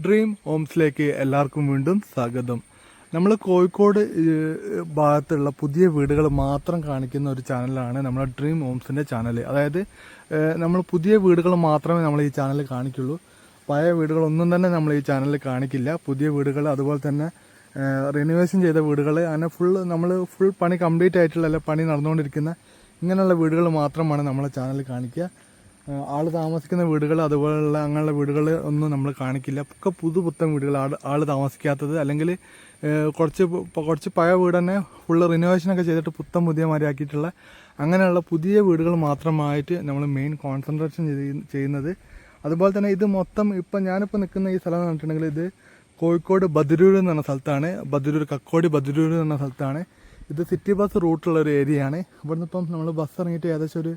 Dream ഹോംസിലേക്ക് എല്ലാവർക്കും വീണ്ടും സ്വാഗതം. നമ്മൾ കോഴിക്കോട് ഭാഗത്തുള്ള പുതിയ വീടുകൾ മാത്രം കാണിക്കുന്ന ഒരു ചാനലാണ് നമ്മുടെ ഡ്രീം ഹോംസിൻ്റെ ചാനൽ. അതായത് നമ്മൾ പുതിയ വീടുകൾ മാത്രമേ നമ്മൾ ഈ ചാനലിൽ കാണിക്കുള്ളൂ. പഴയ വീടുകളൊന്നും തന്നെ നമ്മൾ ഈ ചാനലിൽ കാണിക്കില്ല. പുതിയ വീടുകൾ, അതുപോലെ തന്നെ റിനോവേഷൻ ചെയ്ത വീടുകൾ, അങ്ങനെ ഫുൾ പണി കംപ്ലീറ്റ് ആയിട്ടുള്ള പണി നടന്നുകൊണ്ടിരിക്കുന്ന ഇങ്ങനെയുള്ള വീടുകൾ മാത്രമാണ് നമ്മളെ ചാനലിൽ കാണിക്കുക. ആൾ താമസിക്കുന്ന വീടുകൾ അതുപോലുള്ള അങ്ങനെയുള്ള വീടുകൾ ഒന്നും നമ്മൾ കാണിക്കില്ല. ഒക്കെ പുതുപുത്തൻ വീടുകൾ, ആൾ താമസിക്കാത്തത്, അല്ലെങ്കിൽ കുറച്ച് പഴയ വീട് തന്നെ ഫുള്ള് റിനോവേഷനൊക്കെ ചെയ്തിട്ട് പുത്തൻ പുതിയ മാതിരിയാക്കിയിട്ടുള്ള അങ്ങനെയുള്ള പുതിയ വീടുകൾ മാത്രമായിട്ട് നമ്മൾ മെയിൻ കോൺസെൻട്രേഷൻ ചെയ്യുന്നത്. അതുപോലെ തന്നെ ഇത് മൊത്തം ഞാനിപ്പോൾ നിൽക്കുന്ന ഈ സ്ഥലം എന്ന് പറഞ്ഞിട്ടുണ്ടെങ്കിൽ ഇത് കോഴിക്കോട് ബദരൂർ എന്ന് പറഞ്ഞ സ്ഥലത്താണ്. കക്കോടി ബദരൂർ എന്ന് പറഞ്ഞ സ്ഥലത്താണ്. ഇത് സിറ്റി ബസ് റൂട്ടുള്ള ഒരു ഏരിയയാണ്. ഇവിടുന്ന് ഇപ്പം നമ്മൾ ബസ് ഇറങ്ങിയിട്ട് ഏകദേശം ഒരു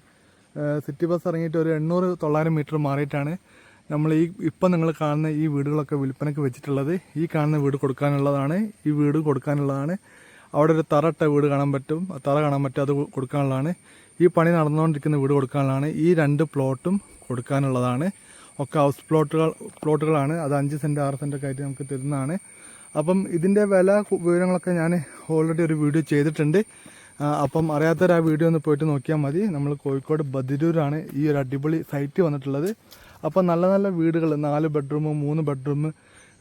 സിറ്റി ബസ് ഇറങ്ങിയിട്ട് ഒരു 800-900 മീറ്റർ മാറിയിട്ടാണ് നമ്മൾ ഇപ്പം നിങ്ങൾ കാണുന്ന ഈ വീടുകളൊക്കെ വിൽപ്പനയ്ക്ക് വെച്ചിട്ടുള്ളത്. ഈ കാണുന്ന വീട് കൊടുക്കാനുള്ളതാണ്. ഈ വീട് കൊടുക്കാനുള്ളതാണ്. അവിടെ ഒരു തറ വീട് കാണാൻ പറ്റും, അത് കൊടുക്കാനുള്ളതാണ്. ഈ പണി നടന്നുകൊണ്ടിരിക്കുന്ന വീട് കൊടുക്കാനുള്ളതാണ്. ഈ 2 പ്ലോട്ടും കൊടുക്കാനുള്ളതാണ്. ഒക്കെ ഹൗസ് പ്ലോട്ടുകളാണ്. അത് 5 സെൻറ്റ് 6 സെൻറ്റൊക്കെ ആയിട്ട് നമുക്ക് തരുന്നതാണ്. അപ്പം ഇതിൻ്റെ വിവരങ്ങളൊക്കെ ഞാൻ ഓൾറെഡി ഒരു വീഡിയോ ചെയ്തിട്ടുണ്ട്. അപ്പം അറിയാത്തവർ ആ വീഡിയോ ഒന്ന് പോയിട്ട് നോക്കിയാൽ മതി. നമ്മൾ കോഴിക്കോട് ബദിരൂരാണ് ഈ ഒരു അടിപൊളി സൈറ്റ് വന്നിട്ടുള്ളത്. അപ്പം നല്ല നല്ല വീടുകൾ, 4 ബെഡ്റൂം 3 ബെഡ്റൂം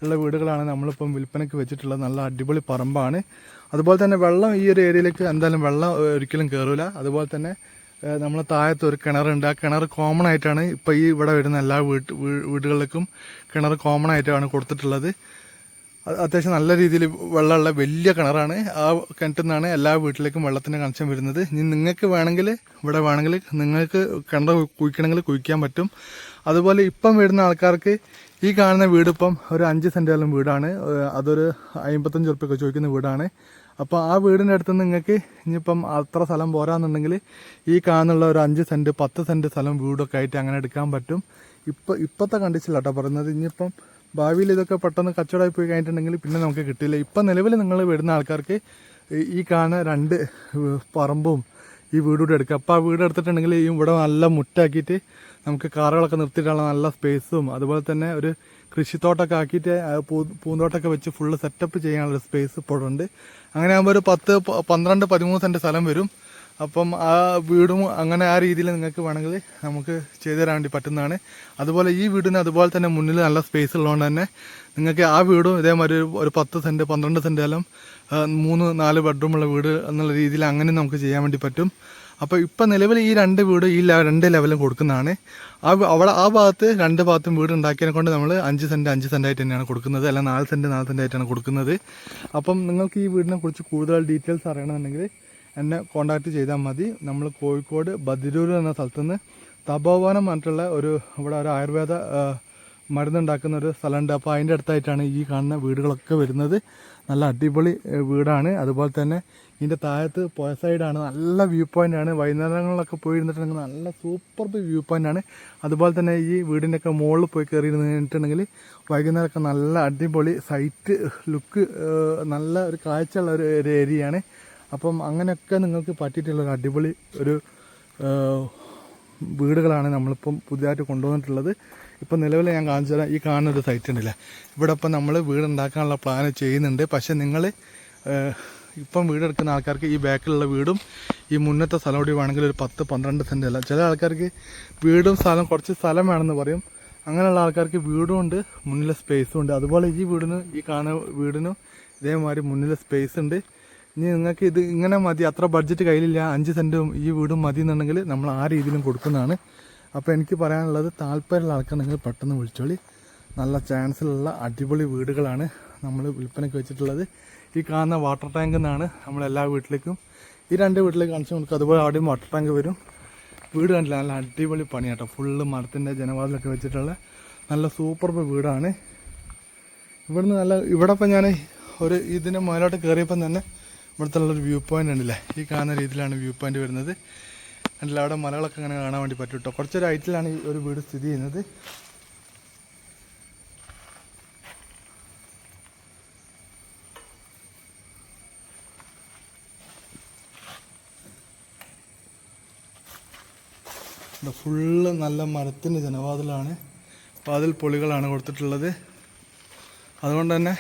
ഉള്ള വീടുകളാണ് നമ്മളിപ്പം വിൽപ്പനയ്ക്ക് വെച്ചിട്ടുള്ളത്. നല്ല അടിപൊളി പറമ്പാണ്. അതുപോലെ തന്നെ വെള്ളം ഈ ഒരു ഏരിയയിലേക്ക് എന്തായാലും വെള്ളം ഒരിക്കലും കയറില്ല. അതുപോലെ തന്നെ നമ്മളെ താഴത്ത് ഒരു കിണറുണ്ട്. ആ കിണർ കോമൺ ആയിട്ടാണ് ഇപ്പോൾ ഇവിടെ വരുന്ന എല്ലാ വീടുകളിലേക്കും കിണർ കോമൺ ആയിട്ടാണ് കൊടുത്തിട്ടുള്ളത്. അത്യാവശ്യം നല്ല രീതിയിൽ വെള്ളമുള്ള വലിയ കിണറാണ്. ആ കിണറ്റിൽ നിന്നാണ് എല്ലാ വീട്ടിലേക്കും വെള്ളത്തിൻ്റെ കണക്ഷൻ വരുന്നത്. ഇനി നിങ്ങൾക്ക് വേണമെങ്കിൽ നിങ്ങൾക്ക് കിണർ കുഴിക്കണമെങ്കിൽ കുഴിക്കാൻ പറ്റും. അതുപോലെ ഇപ്പം വരുന്ന ആൾക്കാർക്ക് ഈ കാണുന്ന വീട് ഇപ്പം ഒരു 5 സെൻറ്റോളം വീടാണ്. അതൊരു 55 ഉറുപ്പിക ചോദിക്കുന്ന വീടാണ്. അപ്പോൾ ആ വീടിൻ്റെ അടുത്ത് നിങ്ങൾക്ക് ഇനിയിപ്പം അത്ര സ്ഥലം പോരാന്നുണ്ടെങ്കിൽ ഈ കാണുന്നുള്ള ഒരു 5 സെൻറ്റ് 10 സെൻറ്റ് സ്ഥലം വീടൊക്കെ ആയിട്ട് അങ്ങനെ എടുക്കാൻ പറ്റും. ഇപ്പോഴത്തെ കണ്ടീഷനിലാട്ടോ പറയുന്നത്. ഇനിയിപ്പം ഭാവിയിൽ ഇതൊക്കെ പെട്ടെന്ന് കച്ചവടമായി പോയി കഴിഞ്ഞിട്ടുണ്ടെങ്കിൽ പിന്നെ നമുക്ക് കിട്ടില്ല. ഇപ്പം നിലവിൽ നിങ്ങൾ വരുന്ന ആൾക്കാർക്ക് ഈ കാണുന്ന 2 പറമ്പും ഈ വീടുകൂടെ എടുക്കുക. അപ്പോൾ ആ വീട് എടുത്തിട്ടുണ്ടെങ്കിൽ ഈ ഇവിടെ നല്ല മുറ്റാക്കിയിട്ട് നമുക്ക് കാറുകളൊക്കെ നിർത്തിയിട്ടുള്ള നല്ല സ്പേസും, അതുപോലെ തന്നെ ഒരു കൃഷിത്തോട്ടമൊക്കെ ആക്കിയിട്ട് പൂന്തോട്ടമൊക്കെ വെച്ച് ഫുള്ള് സെറ്റപ്പ് ചെയ്യാനുള്ള സ്പേസ് ഇപ്പോൾ ഉണ്ട്. അങ്ങനെ ആകുമ്പോൾ ഒരു 10, 12, 13 സെൻറ്റ് സ്ഥലം വരും. അപ്പം ആ വീടും അങ്ങനെ ആ രീതിയിൽ നിങ്ങൾക്ക് വേണമെങ്കിൽ നമുക്ക് ചെയ്തു തരാൻ വേണ്ടി പറ്റുന്നതാണ്. അതുപോലെ ഈ വീടിന് അതുപോലെ തന്നെ മുന്നിൽ നല്ല സ്പേസ് ഉള്ളതുകൊണ്ട് തന്നെ നിങ്ങൾക്ക് ആ വീടും ഇതേമാതിരി ഒരു 10 സെൻറ്റ് 12 സെൻറ്റ് എല്ലാം 3-4 ബെഡ്റൂമുള്ള വീട് എന്നുള്ള രീതിയിൽ അങ്ങനെ നമുക്ക് ചെയ്യാൻ വേണ്ടി പറ്റും. അപ്പോൾ ഇപ്പം നിലവിൽ ഈ 2 വീട് ഈ 2 ലെവലും കൊടുക്കുന്നതാണ്. ആ ഭാഗത്ത് 2 ഭാഗത്തും വീട് ഉണ്ടാക്കിയതിനെ കൊണ്ട് നമ്മൾ 5 സെൻറ്റ് 5 സെൻറ്റ് ആയിട്ട് തന്നെയാണ് കൊടുക്കുന്നത്. അല്ല 4 സെൻറ്റ് 4 സെൻറ്റ് ആയിട്ടാണ് കൊടുക്കുന്നത്. അപ്പം നിങ്ങൾക്ക് ഈ വീടിനെ കുറിച്ച് കൂടുതൽ ഡീറ്റെയിൽസ് അറിയണമെന്നുണ്ടെങ്കിൽ എന്നെ കോൺടാക്റ്റ് ചെയ്താൽ മതി. നമ്മൾ കോഴിക്കോട് ബദിരൂർ എന്ന സ്ഥലത്തുനിന്ന് തപോവനം പറഞ്ഞിട്ടുള്ള ഇവിടെ ഒരു ആയുർവേദ മരുന്നുണ്ടാക്കുന്ന ഒരു സ്ഥലമുണ്ട്. അപ്പോൾ അതിൻ്റെ അടുത്തായിട്ടാണ് ഈ കാണുന്ന വീടുകളൊക്കെ വരുന്നത്. നല്ല അടിപൊളി വീടാണ്. അതുപോലെ തന്നെ ഇതിൻ്റെ താഴത്ത് പോയ സൈഡാണ്. നല്ല വ്യൂ പോയിൻ്റാണ്. വൈകുന്നേരങ്ങളിലൊക്കെ പോയിരുന്നിട്ടുണ്ടെങ്കിൽ നല്ല സൂപ്പർ വ്യൂ പോയിൻ്റാണ്. അതുപോലെ തന്നെ ഈ വീടിൻ്റെയൊക്കെ മുകളിൽ പോയി കയറി നിന്നിട്ടുണ്ടെങ്കിൽ വൈകുന്നേരമൊക്കെ നല്ല അടിപൊളി സൈറ്റ് ലുക്ക്, നല്ല ഒരു കാഴ്ചയുള്ള ഒരു ഏരിയയാണ്. അപ്പം അങ്ങനെയൊക്കെ നിങ്ങൾക്ക് പറ്റിയിട്ടുള്ളൊരു അടിപൊളി ഒരു വീടുകളാണ് നമ്മളിപ്പം പുതിയതായിട്ട് കൊണ്ടുവന്നിട്ടുള്ളത്. ഇപ്പം നിലവിൽ ഞാൻ കാണിച്ചു തരാം. ഈ കാണുന്നൊരു സൈറ്റ് ഉണ്ടല്ലേ, ഇവിടെ ഇപ്പം നമ്മൾ വീടുണ്ടാക്കാനുള്ള പ്ലാൻ ചെയ്യുന്നുണ്ട്. പക്ഷേ നിങ്ങൾ ഇപ്പം വീടെടുക്കുന്ന ആൾക്കാർക്ക് ഈ ബാക്കിലുള്ള വീടും ഈ മുന്നത്തെ സ്ഥലം കൂടി വേണമെങ്കിൽ ഒരു 10-12 സെൻറ്റ് അല്ല. ചില ആൾക്കാർക്ക് വീടും കുറച്ച് സ്ഥലം വേണമെന്ന് പറയും. അങ്ങനെയുള്ള ആൾക്കാർക്ക് വീടും ഉണ്ട്, മുന്നിലെ സ്പേസും ഉണ്ട്. അതുപോലെ ഈ കാണുന്ന വീടിനും ഇതേമാതിരി മുന്നിലെ സ്പേസ് ഉണ്ട്. ഇനി നിങ്ങൾക്ക് ഇത് ഇങ്ങനെ മതി, അത്ര ബഡ്ജറ്റ് കയ്യിലില്ല, 5 സെൻറ്റും ഈ വീടും മതി എന്നുണ്ടെങ്കിൽ നമ്മൾ ആ രീതിയിലും കൊടുക്കുന്നതാണ്. അപ്പോൾ എനിക്ക് പറയാനുള്ളത്, താല്പര്യമുള്ള ആൾക്കാർ നിങ്ങൾ പെട്ടെന്ന് വിളിച്ചോളി. നല്ല ചാൻസിലുള്ള അടിപൊളി വീടുകളാണ് നമ്മൾ വിൽപ്പനയ്ക്ക് വെച്ചിട്ടുള്ളത്. ഈ കാണുന്ന വാട്ടർ ടാങ്കിൽ നിന്നാണ് നമ്മളെല്ലാ വീട്ടിലേക്കും ഈ 2 വീട്ടിലേക്ക് കാണിച്ചു കൊടുക്കുക. അതുപോലെ അവിടെയും വാട്ടർ ടാങ്ക് വരും. വീട് കണ്ടില്ല, നല്ല അടിപൊളി പണിയാട്ടോ. ഫുള്ള് മരത്തിൻ്റെ ജനവാതിലൊക്കെ വെച്ചിട്ടുള്ള നല്ല സൂപ്പർ വീടാണ്. ഇവിടെ ഇപ്പം ഞാൻ ഇതിൻ്റെ മുകളിലോട്ട് കയറിയപ്പം തന്നെ ഇവിടുത്തെ ഉള്ളൊരു വ്യൂ പോയിൻ്റ് ഉണ്ടല്ലേ, ഈ കാണുന്ന രീതിയിലാണ് വ്യൂ പോയിൻ്റ് വരുന്നത്. അല്ല അവിടെ മലകളൊക്കെ അങ്ങനെ കാണാൻ വേണ്ടി പറ്റും കേട്ടോ. കുറച്ചൊരു ഹൈറ്റിലാണ് ഈ ഒരു വീട് സ്ഥിതി ചെയ്യുന്നത്. ഫുള്ള് നല്ല മരത്തിൻ്റെ ജനവാതിലാണ്, വാതിൽ പൊളികളാണ് കൊടുത്തിട്ടുള്ളത്. അതുകൊണ്ട് തന്നെ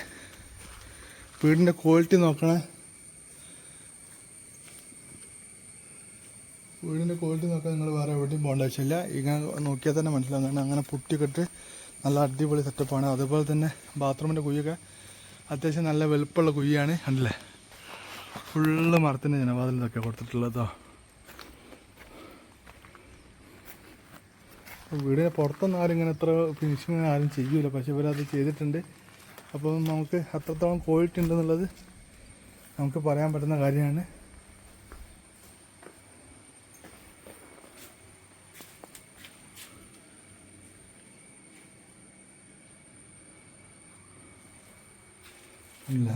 വീടിൻ്റെ ക്വാളിറ്റി നോക്കണേ. വീടിൻ്റെ ക്വാളിറ്റി നോക്കാൻ നിങ്ങൾ വേറെ എവിടെയും പോകേണ്ട ആവശ്യമില്ല. ഇങ്ങനെ നോക്കിയാൽ തന്നെ മനസ്സിലാകും. കാരണം അങ്ങനെ പൊട്ടിക്കെട്ട് നല്ല അടിപൊളി സെറ്റപ്പാണ്. അതുപോലെ തന്നെ ബാത്റൂമിൻ്റെ കുഴിയൊക്കെ അത്യാവശ്യം നല്ല വലുപ്പമുള്ള കുഴിയാണ്. കണ്ടില്ലേ, ഫുള്ള് മരത്തിൻ്റെ ജനവാതിൽ ഇതൊക്കെ കൊടുത്തിട്ടുള്ളതോ. വീടിന് പുറത്തൊന്നും ആരും ഇങ്ങനെ എത്ര ഫിനിഷിങ് ആരും ചെയ്യൂല, പക്ഷെ ഇവരത് ചെയ്തിട്ടുണ്ട്. അപ്പോൾ നമുക്ക് അത്രത്തോളം ക്വാളിറ്റി ഉണ്ടെന്നുള്ളത് നമുക്ക് പറയാൻ പറ്റുന്ന കാര്യമാണ്.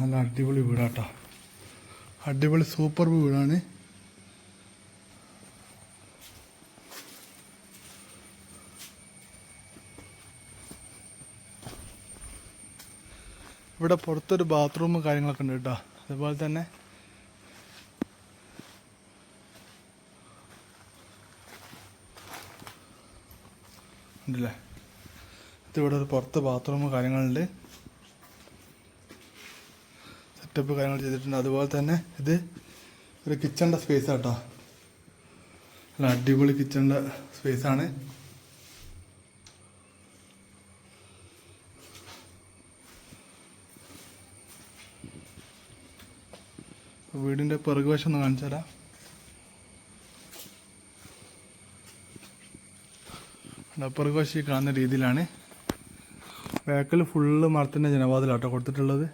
നല്ല അടിപൊളി വീടാട്ടോ, അടിപൊളി സൂപ്പർ വീടാണ്. ഇവിടെ പുറത്തൊരു ബാത്റൂമും കാര്യങ്ങളൊക്കെ ഉണ്ട് കേട്ടോ. അതുപോലെ തന്നെ ഉണ്ടല്ലേ, ഇതിവിടെ ഒരു പുറത്ത് ബാത്റൂമും കാര്യങ്ങളുണ്ട്, സെറ്റപ്പ് കാര്യങ്ങൾ ചെയ്തിട്ടുണ്ട്. അതുപോലെ തന്നെ ഇത് ഒരു കിച്ചണിൻ്റെ സ്പേസ് ആട്ടോ, നല്ല അടിപൊളി കിച്ചണിൻ്റെ സ്പേസാണ്. വീടിൻ്റെ പിറകുവശം ഒന്ന് കാണിച്ചു തരാം. പിറകുവശം കാണുന്ന രീതിയിലാണ്. ബാക്കിൽ ഫുള്ള് മരത്തിൻ്റെ ജനവാതിലാട്ടോ കൊടുത്തിട്ടുള്ളത്.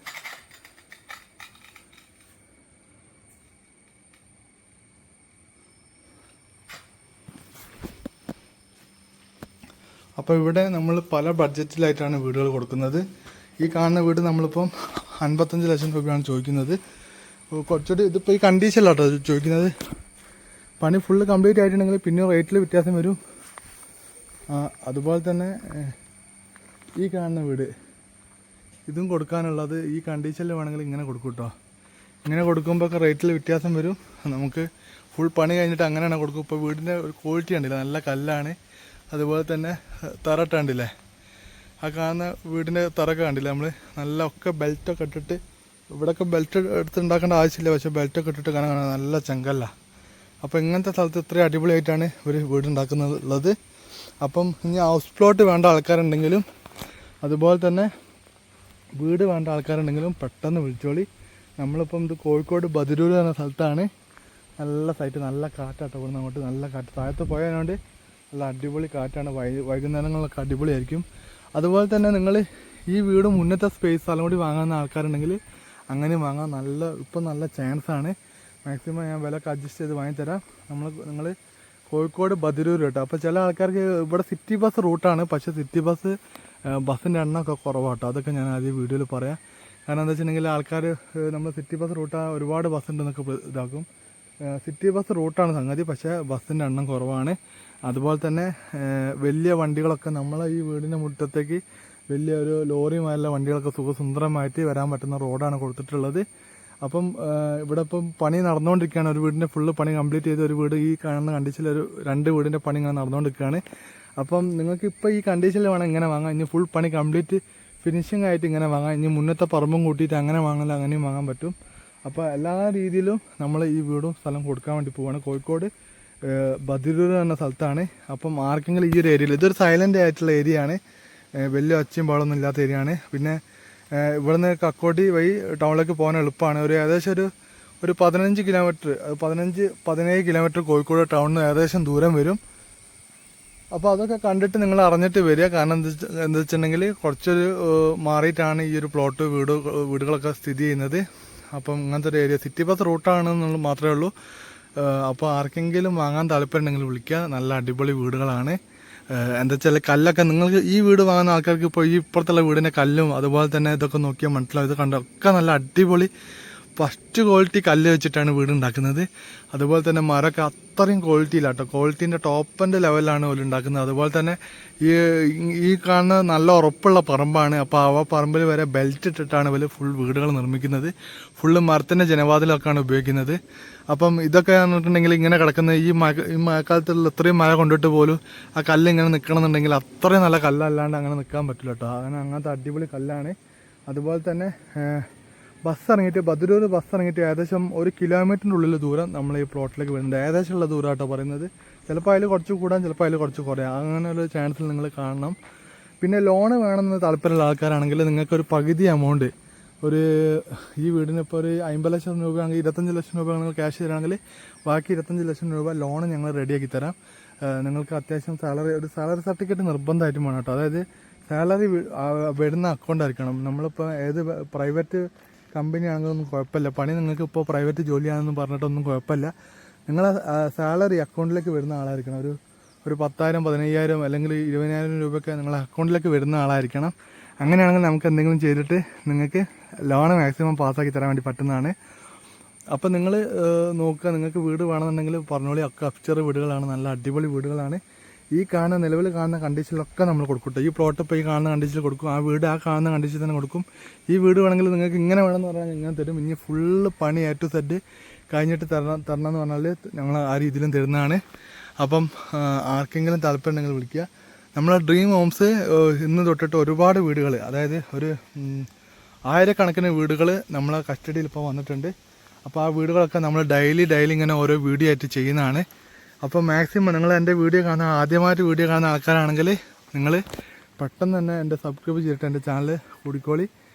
അപ്പോൾ ഇവിടെ നമ്മൾ പല ബഡ്ജറ്റിലായിട്ടാണ് വീടുകൾ കൊടുക്കുന്നത്. ഈ കാണുന്ന വീട് നമ്മളിപ്പം 55 ലക്ഷം രൂപയാണ് ചോദിക്കുന്നത്. കുറച്ചുകൂടി ഇതിപ്പോൾ ഈ കണ്ടീഷനിലാട്ടോ ചോദിക്കുന്നത്. പണി ഫുള്ള് കംപ്ലീറ്റ് ആയിട്ടുണ്ടെങ്കിൽ പിന്നെ റേറ്റിൽ വ്യത്യാസം വരും. അതുപോലെ തന്നെ ഈ കാണുന്ന വീട് ഇതും കൊടുക്കാനുള്ളത് ഈ കണ്ടീഷനിൽ വേണമെങ്കിൽ ഇങ്ങനെ കൊടുക്കും കേട്ടോ. ഇങ്ങനെ കൊടുക്കുമ്പോൾ റേറ്റിൽ വ്യത്യാസം വരും. നമുക്ക് ഫുൾ പണി കഴിഞ്ഞിട്ട് അങ്ങനെയാണ് കൊടുക്കും. ഇപ്പോൾ വീടിൻ്റെ ഒരു ക്വാളിറ്റി ഉണ്ടല്ലോ, നല്ല കല്ലാണ്. അതുപോലെ തന്നെ തറട്ട കണ്ടില്ലേ, ആ കാണുന്ന വീടിൻ്റെ തറയൊക്കെ കണ്ടില്ലേ നമ്മൾ, നല്ല ഒക്കെ ബെൽറ്റൊക്കെ ഇട്ടിട്ട്, ഇവിടെയൊക്കെ ബെൽറ്റ് എടുത്ത് ഉണ്ടാക്കേണ്ട ആവശ്യമില്ല, പക്ഷേ ബെൽറ്റൊക്കെ ഇട്ടിട്ട് കാണാൻ നല്ല ചെങ്കല്ല. അപ്പോൾ ഇങ്ങനത്തെ സ്ഥലത്ത് ഇത്രയും അടിപൊളിയായിട്ടാണ് ഇവർ വീടുണ്ടാക്കുന്നുള്ളത്. അപ്പം ഇനി ഹൗസ് പ്ലോട്ട് വേണ്ട ആൾക്കാരുണ്ടെങ്കിലും അതുപോലെ തന്നെ വീട് വേണ്ട ആൾക്കാരുണ്ടെങ്കിലും പെട്ടെന്ന് വിളിച്ചോളി. നമ്മളിപ്പം ഇത് കോഴിക്കോട് ബദിരൂർ എന്ന സ്ഥലത്താണ്. നല്ല സൈറ്റ്, നല്ല കാറ്റാട്ടോ. ഇവിടുന്ന് അങ്ങോട്ട് നല്ല കാറ്റ്, താഴത്ത് പോയതുകൊണ്ട് നല്ല അടിപൊളി കാറ്റാണ്. വൈകുന്നേരങ്ങളിലൊക്കെ അടിപൊളിയായിരിക്കും. അതുപോലെ തന്നെ നിങ്ങൾ ഈ വീട് മുന്നത്തെ സ്പേസ് സ്ഥലം കൂടി വാങ്ങുന്ന ആൾക്കാരുണ്ടെങ്കിൽ അങ്ങനെ വാങ്ങാം. ഇപ്പം നല്ല ചാൻസാണ്. മാക്സിമം ഞാൻ വിലക്ക് അഡ്ജസ്റ്റ് ചെയ്ത് വാങ്ങിത്തരാം. നിങ്ങൾ കോഴിക്കോട് ബദിരൂർ കേട്ടോ. അപ്പോൾ ചില ആൾക്കാർക്ക് ഇവിടെ സിറ്റി ബസ് റൂട്ടാണ്, പക്ഷേ സിറ്റി ബസ്സിൻ്റെ എണ്ണമൊക്കെ കുറവാട്ടോ. അതൊക്കെ ഞാൻ ആദ്യം വീഡിയോയിൽ പറയാം. കാരണം എന്താ വെച്ചിട്ടുണ്ടെങ്കിൽ ആൾക്കാർ നമ്മൾ സിറ്റി ബസ് റൂട്ടാണ്, ഒരുപാട് ബസ് ഉണ്ടെന്നൊക്കെ ഇതാക്കും. സിറ്റി ബസ് റൂട്ടാണ് സംഗതി, പക്ഷേ ബസ്സിൻ്റെ എണ്ണം കുറവാണ്. അതുപോലെ തന്നെ വലിയ വണ്ടികളൊക്കെ നമ്മളെ ഈ വീടിൻ്റെ മുറ്റത്തേക്ക് വലിയ ഒരു ലോറിയുമായുള്ള വണ്ടികളൊക്കെ സുഖസുന്ദരമായിട്ട് വരാൻ പറ്റുന്ന റോഡാണ് കൊടുത്തിട്ടുള്ളത്. അപ്പം ഇവിടെ ഇപ്പം പണി നടന്നുകൊണ്ടിരിക്കുകയാണ്. ഒരു വീടിൻ്റെ ഫുള്ള് പണി കംപ്ലീറ്റ് ചെയ്ത ഒരു വീട് ഈ കാണുന്ന കണ്ടീഷനിൽ 2 വീടിൻ്റെ പണി ഇങ്ങനെ നടന്നുകൊണ്ടിരിക്കുകയാണ്. അപ്പം നിങ്ങൾക്ക് ഇപ്പോൾ ഈ കണ്ടീഷനിൽ വേണം ഇങ്ങനെ വാങ്ങാം. ഇനി ഫുൾ പണി കംപ്ലീറ്റ് ഫിനിഷിംഗ് ആയിട്ട് ഇങ്ങനെ വാങ്ങാം. ഇനി മുന്നത്തെ പറമ്പും കൂട്ടിയിട്ട് അങ്ങനെ വാങ്ങാൻ അങ്ങനെയും വാങ്ങാൻ പറ്റും. അപ്പോൾ എല്ലാ രീതിയിലും നമ്മൾ ഈ വീടും സ്ഥലം കൊടുക്കാൻ വേണ്ടി പോവുകയാണ്. കോഴിക്കോട് ബദിരൂർ എന്ന സ്ഥലത്താണ്. അപ്പം ആർക്കെങ്കിലും ഈ ഒരു ഏരിയയിൽ, ഇതൊരു സൈലൻ്റ് ആയിട്ടുള്ള ഏരിയ ആണ്, വലിയ ഒച്ചയും പാടൊന്നും ഇല്ലാത്ത ഏരിയ ആണ്. പിന്നെ ഇവിടുന്ന് കക്കോട്ടി വഴി ടൗണിലേക്ക് പോകാൻ എളുപ്പമാണ്. ഏകദേശം ഒരു 15 കിലോമീറ്റർ, 17 കിലോമീറ്റർ കോഴിക്കോട് ടൗണിന് ഏകദേശം ദൂരം വരും. അപ്പോൾ അതൊക്കെ കണ്ടിട്ട് നിങ്ങൾ അറിഞ്ഞിട്ട് വരിക. കാരണം എന്താ വെച്ചിട്ടുണ്ടെങ്കിൽ കുറച്ചൊരു മാറിയിട്ടാണ് ഈ ഒരു പ്ലോട്ട് വീടുകളൊക്കെ സ്ഥിതി ചെയ്യുന്നത്. അപ്പം ഇങ്ങനത്തെ ഒരു ഏരിയ സിറ്റി ബസ് റൂട്ടാണെന്നുള്ളത് മാത്രമേ ഉള്ളൂ. അപ്പോൾ ആർക്കെങ്കിലും വാങ്ങാൻ താല്പര്യമുണ്ടെങ്കിൽ വിളിക്കുക. നല്ല അടിപൊളി വീടുകളാണ്. എന്താ വെച്ചാൽ കല്ലൊക്കെ നിങ്ങൾക്ക് ഈ വീട് വാങ്ങുന്ന ആൾക്കാർക്ക് ഇപ്പോൾ ഈ ഇപ്പുറത്തുള്ള വീടിൻ്റെ കല്ലും അതുപോലെ തന്നെ ഇതൊക്കെ നോക്കിയാൽ മനസ്സിലാവും. ഇത് കണ്ട ഒക്കെ നല്ല അടിപൊളി ഫസ്റ്റ് ക്വാളിറ്റി കല്ല് വെച്ചിട്ടാണ് വീട് ഉണ്ടാക്കുന്നത്. അതുപോലെ തന്നെ മരമൊക്കെ അത്രയും ക്വാളിറ്റിയിലാട്ടോ, ക്വാളിറ്റീൻ്റെ ടോപ്പിൻ്റെ ലെവലിലാണ് അവർ ഉണ്ടാക്കുന്നത്. അതുപോലെ തന്നെ ഈ കാണുന്ന നല്ല ഉറപ്പുള്ള പറമ്പാണ്. അപ്പോൾ ആ പറമ്പിൽ വരെ ബെൽറ്റ് ഇട്ടിട്ടാണ് ഇവർ ഫുൾ വീടുകൾ നിർമ്മിക്കുന്നത്. ഫുള്ള് മരത്തിൻ്റെ ജനവാതിലൊക്കെയാണ് ഉപയോഗിക്കുന്നത്. അപ്പം ഇതൊക്കെ പറഞ്ഞിട്ടുണ്ടെങ്കിൽ ഇങ്ങനെ കിടക്കുന്ന ഈ മഴക്കാലത്തുള്ള ഇത്രയും മഴ കൊണ്ടിട്ട് പോലും ആ കല്ല് ഇങ്ങനെ നിൽക്കണമെന്നുണ്ടെങ്കിൽ അത്രയും നല്ല കല്ലല്ലാണ്ട് അങ്ങനെ നിൽക്കാൻ പറ്റില്ല കേട്ടോ. അങ്ങനത്തെ അടിപൊളി കല്ലാണ്. അതുപോലെ തന്നെ ബസ് ഇറങ്ങിയിട്ട് ബദരൂർ ബസ് ഇറങ്ങിയിട്ട് ഏകദേശം 1 കിലോമീറ്ററിൻ്റെ ഉള്ളിൽ ദൂരം നമ്മൾ ഈ പ്ലോട്ടിലേക്ക് വരുന്നുണ്ട്. ഏകദേശമുള്ള ദൂരമായിട്ടോ പറയുന്നത്. ചിലപ്പോൾ അതിൽ കുറച്ച് കൂടാൻ, ചിലപ്പോൾ അതിൽ കുറച്ച് കുറയാം. അങ്ങനെ ഒരു ചാൻസിൽ നിങ്ങൾ കാണണം. പിന്നെ ലോണ് വേണമെന്ന് താല്പര്യമുള്ള ആൾക്കാരാണെങ്കിൽ നിങ്ങൾക്കൊരു പകുതി എമൗണ്ട് ഈ വീടിന് ഇപ്പോൾ ഒരു 50 ലക്ഷം രൂപയാണെങ്കിൽ 25 ലക്ഷം രൂപ നിങ്ങൾ ക്യാഷ് തരാണെങ്കിൽ ബാക്കി 25 ലക്ഷം രൂപ ലോണ് ഞങ്ങൾ റെഡിയാക്കി തരാം. നിങ്ങൾക്ക് അത്യാവശ്യം ഒരു സാലറി സർട്ടിഫിക്കറ്റ് നിർബന്ധമായിട്ടും വേണം കേട്ടോ. അതായത് സാലറി വരുന്ന അക്കൗണ്ട് ആയിരിക്കണം. നമ്മളിപ്പോൾ ഏത് പ്രൈവറ്റ് കമ്പനി ആണെങ്കിലൊന്നും കുഴപ്പമില്ല. പണി നിങ്ങൾക്ക് ഇപ്പോൾ പ്രൈവറ്റ് ജോലിയാണെന്ന് പറഞ്ഞിട്ടൊന്നും കുഴപ്പമില്ല. നിങ്ങളെ സാലറി അക്കൗണ്ടിലേക്ക് വരുന്ന ആളായിരിക്കണം. ഒരു 10,000, 15,000 അല്ലെങ്കിൽ 20,000 രൂപയൊക്കെ നിങ്ങളെ അക്കൗണ്ടിലേക്ക് വരുന്ന ആളായിരിക്കണം. അങ്ങനെയാണെങ്കിൽ നമുക്ക് എന്തെങ്കിലും ചെയ്തിട്ട് നിങ്ങൾക്ക് ലോണ് മാക്സിമം പാസ്സാക്കി തരാൻ വേണ്ടി പറ്റുന്നതാണ്. അപ്പോൾ നിങ്ങൾ നോക്കുക, നിങ്ങൾക്ക് വീട് വേണമെന്നുണ്ടെങ്കിൽ പറഞ്ഞോളി. ഒക്കെ അപ്ചർ വീടുകളാണ്, നല്ല അടിപൊളി വീടുകളാണ്. നിലവിൽ കാണുന്ന കണ്ടീഷനിലൊക്കെ നമ്മൾ കൊടുക്കും. ഈ പ്ലോട്ട് ഇപ്പോൾ ഈ കാണുന്ന കണ്ടീഷനിൽ കൊടുക്കും. ആ വീട് ആ കാണുന്ന കണ്ടീഷനിൽ തന്നെ കൊടുക്കും. ഈ വീട് വേണമെങ്കിൽ നിങ്ങൾക്ക് ഇങ്ങനെ വേണമെന്ന് പറഞ്ഞാൽ ഇങ്ങനെ തരും. ഇനി ഫുള്ള് പണി A to Z കഴിഞ്ഞിട്ട് തരണം എന്ന് പറഞ്ഞാൽ ഞങ്ങൾ ആ രീതിയിലും തരുന്നതാണ്. അപ്പം ആർക്കെങ്കിലും താല്പര്യം ഉണ്ടെങ്കിൽ വിളിക്കുക. നമ്മളെ ഡ്രീം ഹോംസ് ഇന്ന് തൊട്ടിട്ട് ഒരുപാട് വീടുകൾ, അതായത് ഒരു 1000കണക്കിന് വീടുകൾ നമ്മളെ കസ്റ്റഡിയിൽ ഇപ്പോൾ വന്നിട്ടുണ്ട്. അപ്പോൾ ആ വീടുകളൊക്കെ നമ്മൾ ഡെയിലി ഇങ്ങനെ ഓരോ വീഡിയോ ആയിട്ട് ചെയ്യുന്നതാണ്. അപ്പോൾ മാക്സിമം നിങ്ങൾ എൻ്റെ ആദ്യമായിട്ട് വീഡിയോ കാണുന്ന ആൾക്കാരാണെങ്കിൽ നിങ്ങൾ പെട്ടെന്ന് തന്നെ എൻ്റെ സബ്സ്ക്രൈബ് ചെയ്തിട്ട് എൻ്റെ ചാനൽ കൂടിക്കോളി.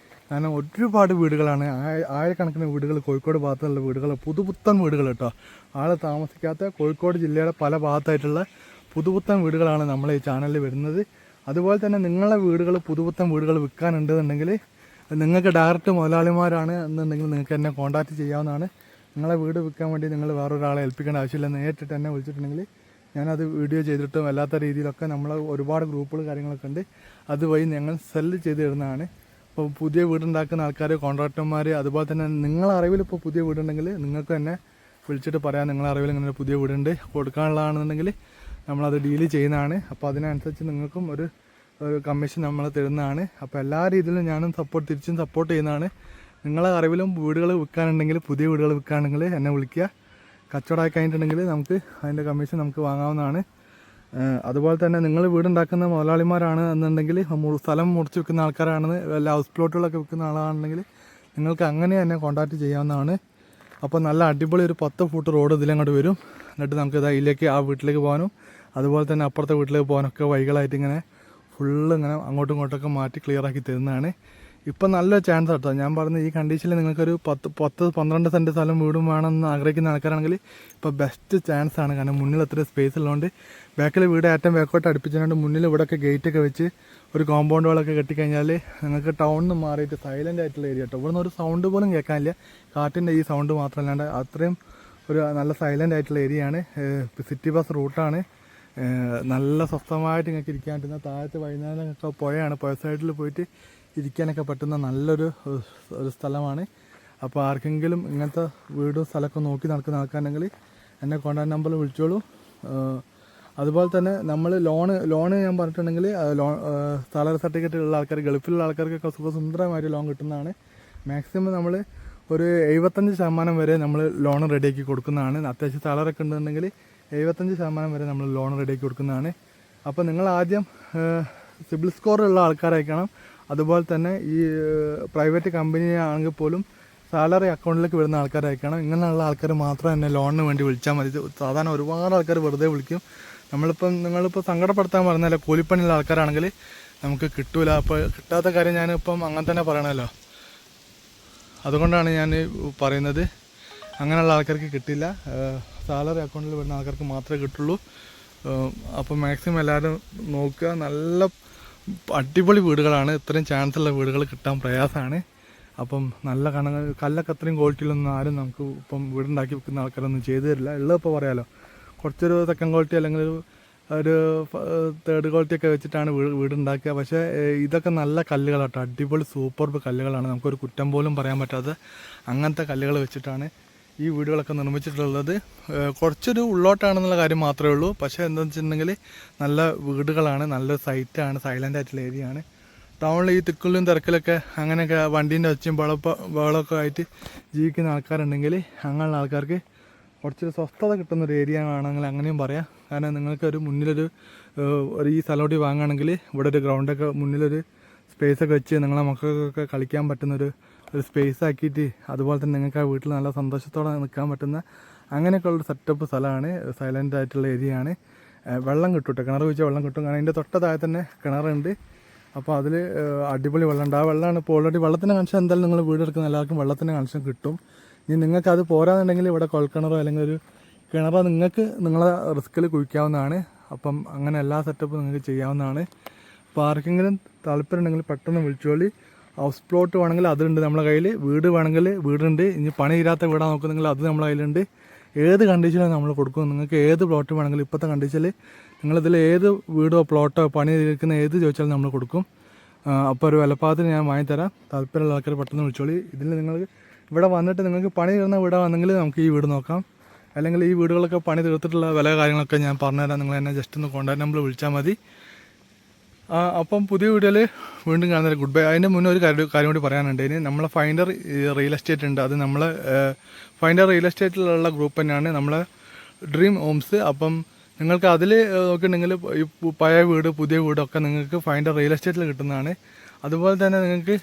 കാരണം ഒരുപാട് വീടുകളാണ്, 1000കണക്കിന് വീടുകൾ കോഴിക്കോട് ഭാഗത്തുള്ള വീടുകൾ, പുതുപുത്തൻ വീടുകൾ കേട്ടോ. ആൾ താമസിക്കാത്ത കോഴിക്കോട് ജില്ലയുടെ പല ഭാഗത്തായിട്ടുള്ള പുതുപുത്തൻ വീടുകളാണ് നമ്മളെ ഈ ചാനലിൽ വരുന്നത്. അതുപോലെ തന്നെ നിങ്ങളെ പുതുപുത്തൻ വീടുകൾ വിൽക്കാനുണ്ടെന്നുണ്ടെങ്കിൽ നിങ്ങൾക്ക് ഡയറക്റ്റ് മുതലാളിമാരാണ് എന്നുണ്ടെങ്കിൽ നിങ്ങൾക്ക് എന്നെ കോൺടാക്റ്റ് ചെയ്യാവുന്നതാണ്. നിങ്ങളെ വീട് വിൽക്കാൻ വേണ്ടി നിങ്ങൾ വേറൊരാളെ ഏൽപ്പിക്കേണ്ട ആവശ്യമില്ല. നേരിട്ട് എന്നെ വിളിച്ചിട്ടുണ്ടെങ്കിൽ ഞാനത് വീഡിയോ ചെയ്തിട്ടും അല്ലാത്ത രീതിയിലൊക്കെ നമ്മൾ ഒരുപാട് ഗ്രൂപ്പുകൾ കാര്യങ്ങളൊക്കെ ഉണ്ട്. അതുവഴി ഞങ്ങൾ സെല്ല് ചെയ്ത് തരുന്നതാണ്. ഇപ്പോൾ പുതിയ വീടുണ്ടാക്കുന്ന ആൾക്കാർ, കോൺട്രാക്ടർമാർ, അതുപോലെ തന്നെ നിങ്ങളെ അറിവിൽ ഇപ്പോൾ പുതിയ വീടുണ്ടെങ്കിൽ നിങ്ങൾക്ക് എന്നെ വിളിച്ചിട്ട് പറയാം. നിങ്ങളെ അറിവിൽ ഇങ്ങനെ ഒരു പുതിയ വീടുണ്ട് കൊടുക്കാനുള്ളതാണെന്നുണ്ടെങ്കിൽ നമ്മളത് ഡീല് ചെയ്യുന്നതാണ്. അപ്പോൾ അതിനനുസരിച്ച് നിങ്ങൾക്കും ഒരു കമ്മീഷൻ നമ്മൾ തരുന്നതാണ്. അപ്പോൾ എല്ലാ രീതിയിലും ഞാനും തിരിച്ചും സപ്പോർട്ട് ചെയ്യുന്നതാണ്. നിങ്ങളെ അറിവിലും വീടുകൾ വിൽക്കാനുണ്ടെങ്കിൽ, പുതിയ വീടുകൾ വിൽക്കുകയാണെങ്കിൽ എന്നെ വിളിക്കുക. കച്ചവടമായി കഴിഞ്ഞിട്ടുണ്ടെങ്കിൽ നമുക്ക് അതിൻ്റെ കമ്മീഷൻ നമുക്ക് വാങ്ങാവുന്നതാണ്. അതുപോലെ തന്നെ നിങ്ങൾ വീടുണ്ടാക്കുന്ന മുതലാളിമാരാണ് എന്നുണ്ടെങ്കിൽ, സ്ഥലം മുറിച്ച് വിൽക്കുന്ന ആൾക്കാരാണെന്ന്, വല്ല ഹൗസ് പ്ലോട്ടുകളൊക്കെ വിൽക്കുന്ന ആളാണെന്നുണ്ടെങ്കിൽ നിങ്ങൾക്ക് അങ്ങനെ തന്നെ കോൺടാക്റ്റ് ചെയ്യാവുന്നതാണ്. അപ്പോൾ നല്ല അടിപൊളി ഒരു 10 ഫൂട്ട് റോഡ് ഇതിലങ്ങോട്ട് വരും. എന്നിട്ട് നമുക്ക് ആ വീട്ടിലേക്ക് പോകാനും അതുപോലെ തന്നെ അപ്പുറത്തെ വീട്ടിലേക്ക് പോകാനൊക്കെ വഴികളായിട്ട് ഇങ്ങനെ ഫുള്ള് ഇങ്ങനെ അങ്ങോട്ടും ഇങ്ങോട്ടൊക്കെ മാറ്റി ക്ലിയറാക്കി തരുന്നതാണ്. ഇപ്പം നല്ല ചാൻസ് കേട്ടോ. ഞാൻ പറഞ്ഞ ഈ കണ്ടീഷനിൽ നിങ്ങൾക്കൊരു 10-12 സെൻറ്റ് സ്ഥലം വീടും വേണമെന്ന് ആഗ്രഹിക്കുന്ന ആൾക്കാരാണെങ്കിൽ ഇപ്പോൾ ബെസ്റ്റ് ചാൻസ് ആണ്. കാരണം മുന്നിൽ അത്ര സ്പേസ് ഉള്ളതുകൊണ്ട് ബാക്കിൽ വീട് ഏറ്റവും ബാക്കോട്ട് അടുപ്പിച്ചുകൊണ്ട് മുന്നിൽ ഇവിടെയൊക്കെ ഗേറ്റൊക്കെ വെച്ച് ഒരു കോമ്പൗണ്ട് വാളൊക്കെ കെട്ടിക്കഴിഞ്ഞാൽ നിങ്ങൾക്ക് ടൗണിൽ നിന്ന് മാറിയിട്ട് സൈലൻ്റ് ആയിട്ടുള്ള ഏരിയ കേട്ടോ. ഇവിടുന്ന് ഒരു സൗണ്ട് പോലും കേൾക്കാനില്ല. കാറ്റിൻ്റെ ഈ സൗണ്ട് മാത്രമല്ലാണ്ട് അത്രയും ഒരു നല്ല സൈലൻ്റ് ആയിട്ടുള്ള ഏരിയയാണ്. സിറ്റി ബസ് റൂട്ടാണ്. നല്ല സ്വസ്ഥമായിട്ട് നിങ്ങൾക്ക് ഇരിക്കാൻ പറ്റുന്ന, താഴത്തെ വൈകുന്നേരമൊക്കെ പുഴയാണ്. പുഴ സൈഡിൽ പോയിട്ട് ഇരിക്കാനൊക്കെ പറ്റുന്ന നല്ലൊരു സ്ഥലമാണ്. അപ്പോൾ ആർക്കെങ്കിലും ഇങ്ങനത്തെ വീടും സ്ഥലമൊക്കെ നോക്കി നടക്കുന്ന ആൾക്കാരുണ്ടെങ്കിൽ എന്നെ കോൺടാക്ട് നമ്പറിൽ വിളിച്ചോളൂ. അതുപോലെ തന്നെ നമ്മൾ ലോണ് ഞാൻ പറഞ്ഞിട്ടുണ്ടെങ്കിൽ സാലറി സർട്ടിഫിക്കറ്റ് ഉള്ള ആൾക്കാർ, ഗൾഫിലുള്ള ആൾക്കാർക്കൊക്കെ സുഖസുന്ദരമായിട്ട് ലോൺ കിട്ടുന്നതാണ്. മാക്സിമം നമ്മൾ ഒരു 75% വരെ നമ്മൾ ലോൺ റെഡിയാക്കി കൊടുക്കുന്നതാണ്. അത്യാവശ്യം സാലറി ഒക്കെ ഉണ്ടെന്നുണ്ടെങ്കിൽ 75% വരെ നമ്മൾ ലോൺ റെഡിയാക്കി കൊടുക്കുന്നതാണ്. അപ്പോൾ നിങ്ങൾ ആദ്യം സിബിൽ സ്കോർ ഉള്ള ആൾക്കാരായിരിക്കണം. അതുപോലെ തന്നെ ഈ പ്രൈവറ്റ് കമ്പനി ആണെങ്കിൽ പോലും സാലറി അക്കൗണ്ടിലേക്ക് വരുന്ന ആൾക്കാരായിരിക്കണം. ഇങ്ങനെയുള്ള ആൾക്കാർ മാത്രം എന്നെ ലോണിന് വേണ്ടി വിളിച്ചാൽ മതി. സാധാരണ ഒരുപാട് ആൾക്കാർ വെറുതെ വിളിക്കും. നിങ്ങളിപ്പോൾ സങ്കടപ്പെടുത്താൻ പറഞ്ഞല്ലോ, കൂലിപ്പണിയുള്ള ആൾക്കാരാണെങ്കിൽ നമുക്ക് കിട്ടൂല. അപ്പോൾ കിട്ടാത്ത കാര്യം ഞാനിപ്പം അങ്ങനെ തന്നെ പറയണമല്ലോ. അതുകൊണ്ടാണ് ഞാൻ പറയുന്നത്. അങ്ങനെയുള്ള ആൾക്കാർക്ക് കിട്ടില്ല. സാലറി അക്കൗണ്ടിൽ വരുന്ന ആൾക്കാർക്ക് മാത്രമേ കിട്ടുള്ളൂ. അപ്പോൾ മാക്സിമം എല്ലാവരും നോക്കുക. നല്ല അടിപൊളി വീടുകളാണ്. ഇത്രയും ചാൻസ് ഉള്ള വീടുകൾ കിട്ടാൻ പ്രയാസമാണ്. അപ്പം നല്ല കല്ലൊക്കെ അത്രയും ക്വാളിറ്റിയിലൊന്നും ആരും നമുക്ക് ഇപ്പം വീടുണ്ടാക്കി വെക്കുന്ന ആൾക്കാരൊന്നും ചെയ്തു തരില്ല. ഉള്ളത് ഇപ്പോൾ പറയാമല്ലോ, കുറച്ചൊരു സെക്കൻഡ് ക്വാളിറ്റി അല്ലെങ്കിൽ ഒരു തേർഡ് ക്വാളിറ്റി ഒക്കെ വെച്ചിട്ടാണ് വീടുണ്ടാക്കുക. പക്ഷേ ഇതൊക്കെ നല്ല കല്ലുകളാട്ടോ, അടിപൊളി സൂപ്പർബ് കല്ലുകളാണ്. നമുക്കൊരു കുറ്റം പോലും പറയാൻ പറ്റാത്ത അങ്ങനത്തെ കല്ലുകൾ വെച്ചിട്ടാണ് ഈ വീടുകളൊക്കെ നിർമ്മിച്ചിട്ടുള്ളത്. കുറച്ചൊരു ഉള്ളോട്ടാണെന്നുള്ള കാര്യം മാത്രമേ ഉള്ളൂ. പക്ഷേ എന്താണെന്ന് വെച്ചിട്ടുണ്ടെങ്കിൽ നല്ല വീടുകളാണ്, നല്ലൊരു സൈറ്റാണ്, സൈലൻ്റ് ആയിട്ടുള്ള ഏരിയ ആണ്. ടൗണിൽ ഈ തിക്കുള്ളും തിരക്കിലൊക്കെ അങ്ങനെയൊക്കെ വണ്ടീൻ്റെ ഒച്ചയും ബഹളമൊക്കെ ആയിട്ട് ജീവിക്കുന്ന ആൾക്കാരുണ്ടെങ്കിൽ അങ്ങനെയുള്ള ആൾക്കാർക്ക് കുറച്ചൊരു സ്വസ്ഥത കിട്ടുന്നൊരു ഏരിയ ആണെങ്കിൽ അങ്ങനെയും പറയാം. കാരണം നിങ്ങൾക്കൊരു മുന്നിലൊരു ഈ സ്ഥലോട്ടി വാങ്ങുകയാണെങ്കിൽ ഇവിടെ ഒരു ഗ്രൗണ്ടൊക്കെ മുന്നിലൊരു സ്പേസൊക്കെ വെച്ച് നിങ്ങളെ മക്കൾക്കൊക്കെ കളിക്കാൻ പറ്റുന്നൊരു സ്പേസ് ആക്കിയിട്ട് അതുപോലെ തന്നെ നിങ്ങൾക്ക് ആ വീട്ടിൽ നല്ല സന്തോഷത്തോടെ നിൽക്കാൻ പറ്റുന്ന അങ്ങനെയൊക്കെയുള്ളൊരു സെറ്റപ്പ് സ്ഥലമാണ്. സൈലൻ്റ് ആയിട്ടുള്ള ഏരിയയാണ്. വെള്ളം കിട്ടും കേട്ടോ, കിണർ വെച്ചാൽ വെള്ളം കിട്ടും. കാരണം അതിൻ്റെ തൊട്ടതായ തന്നെ കിണറുണ്ട്. അപ്പോൾ അതിൽ അടിപൊളി വെള്ളമുണ്ട്. ആ വെള്ളമാണ് ഇപ്പോൾ ഓൾറെഡി വെള്ളത്തിൻ്റെ കണക്ഷൻ എന്തായാലും നിങ്ങൾ വീടെടുക്കുന്ന എല്ലാവർക്കും വെള്ളത്തിൻ്റെ കണക്ഷൻ കിട്ടും. ഇനി നിങ്ങൾക്ക് അത് പോരാന്നുണ്ടെങ്കിൽ ഇവിടെ കുഴൽക്കിണറോ അല്ലെങ്കിൽ ഒരു കിണറോ നിങ്ങൾക്ക് നിങ്ങളെ റിസ്കിൽ കുഴിക്കാവുന്നതാണ്. അപ്പം അങ്ങനെ എല്ലാ സെറ്റപ്പും നിങ്ങൾക്ക് ചെയ്യാവുന്നതാണ്. അപ്പോൾ ആർക്കെങ്കിലും താല്പര്യം ഉണ്ടെങ്കിൽ പെട്ടെന്ന് വിളിച്ചോളി. ഹൗസ് പ്ലോട്ട് വേണമെങ്കിൽ അതുണ്ട് നമ്മളെ കയ്യിൽ, വീട് വേണമെങ്കിൽ വീടുണ്ട്. ഇനി പണി തീരാത്ത വീടാണ് നോക്കുന്നെങ്കിൽ അത് നമ്മളെ കയ്യിലുണ്ട്. ഏത് കണ്ടീഷനിലും നമ്മൾ കൊടുക്കും. നിങ്ങൾക്ക് ഏത് പ്ലോട്ട് വേണമെങ്കിലും ഇപ്പോഴത്തെ കണ്ടീഷനിൽ നിങ്ങളിതിൽ ഏത് വീടോ പ്ലോട്ടോ പണി തീർക്കുന്ന ഏത് ചോദിച്ചാലും നമ്മൾ കൊടുക്കും. അപ്പോൾ ഒരു വിലപ്പാത്തിന് ഞാൻ വാങ്ങിത്തരാം. താല്പര്യമുള്ള ആൾക്കാർ പെട്ടെന്ന് വിളിച്ചോളി. ഇതിൽ നിങ്ങൾ ഇവിടെ വന്നിട്ട് നിങ്ങൾക്ക് പണി തീർന്ന വീടാണെങ്കിൽ നമുക്ക് ഈ വീട് നോക്കാം. അല്ലെങ്കിൽ ഈ വീടുകളൊക്കെ പണി തീർത്തിട്ടുള്ള വില കാര്യങ്ങളൊക്കെ ഞാൻ പറഞ്ഞുതരാം. നിങ്ങൾ എന്നെ ജസ്റ്റ് ഒന്ന് കോൺടാക്ട് നമ്പർ വിളിച്ചാൽ മതി. അപ്പം പുതിയ വീഡിയോയിൽ വീണ്ടും കാണുന്നത് ഗുഡ് ബൈ. അതിൻ്റെ മുന്നേ ഒരു കാര്യം കൂടി പറയാനുണ്ട്. ഇനി നമ്മളെ ഫൈൻഡർ റിയൽ എസ്റ്റേറ്റ് ഉണ്ട്. അത് നമ്മളെ ഫൈൻഡർ റിയൽ എസ്റ്റേറ്റിലുള്ള ഗ്രൂപ്പ് തന്നെയാണ് നമ്മളെ ഡ്രീം ഹോംസ്. അപ്പം നിങ്ങൾക്ക് അതിൽ നോക്കിയിട്ടുണ്ടെങ്കിൽ ഈ പഴയ വീട് പുതിയ വീടൊക്കെ നിങ്ങൾക്ക് ഫൈൻഡർ റിയൽ എസ്റ്റേറ്റിൽ കിട്ടുന്നതാണ്. അതുപോലെ തന്നെ നിങ്ങൾക്ക്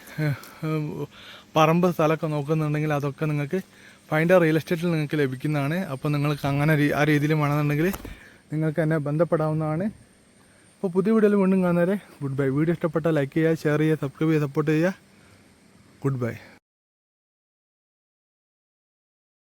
പറമ്പ് സ്ഥലമൊക്കെ നോക്കുന്നുണ്ടെങ്കിൽ അതൊക്കെ നിങ്ങൾക്ക് ഫൈൻഡർ റിയൽ എസ്റ്റേറ്റിൽ നിങ്ങൾക്ക് ലഭിക്കുന്നതാണ്. അപ്പോൾ നിങ്ങൾക്ക് അങ്ങനെ ആ രീതിയിൽ വേണമെന്നുണ്ടെങ്കിൽ നിങ്ങൾക്ക് എന്നെ ബന്ധപ്പെടാവുന്നതാണ്. അപ്പോൾ പുതിയ വീഡിയോയിൽ വീണ്ടും കാണുന്നവരെ ഗുഡ് ബൈ. വീഡിയോ ഇഷ്ടപ്പെട്ടാൽ ലൈക്ക് ചെയ്യുക, ഷെയർ ചെയ്യുക, സബ്സ്ക്രൈബ് ചെയ്യുക, സപ്പോർട്ട് ചെയ്യുക. Good bye.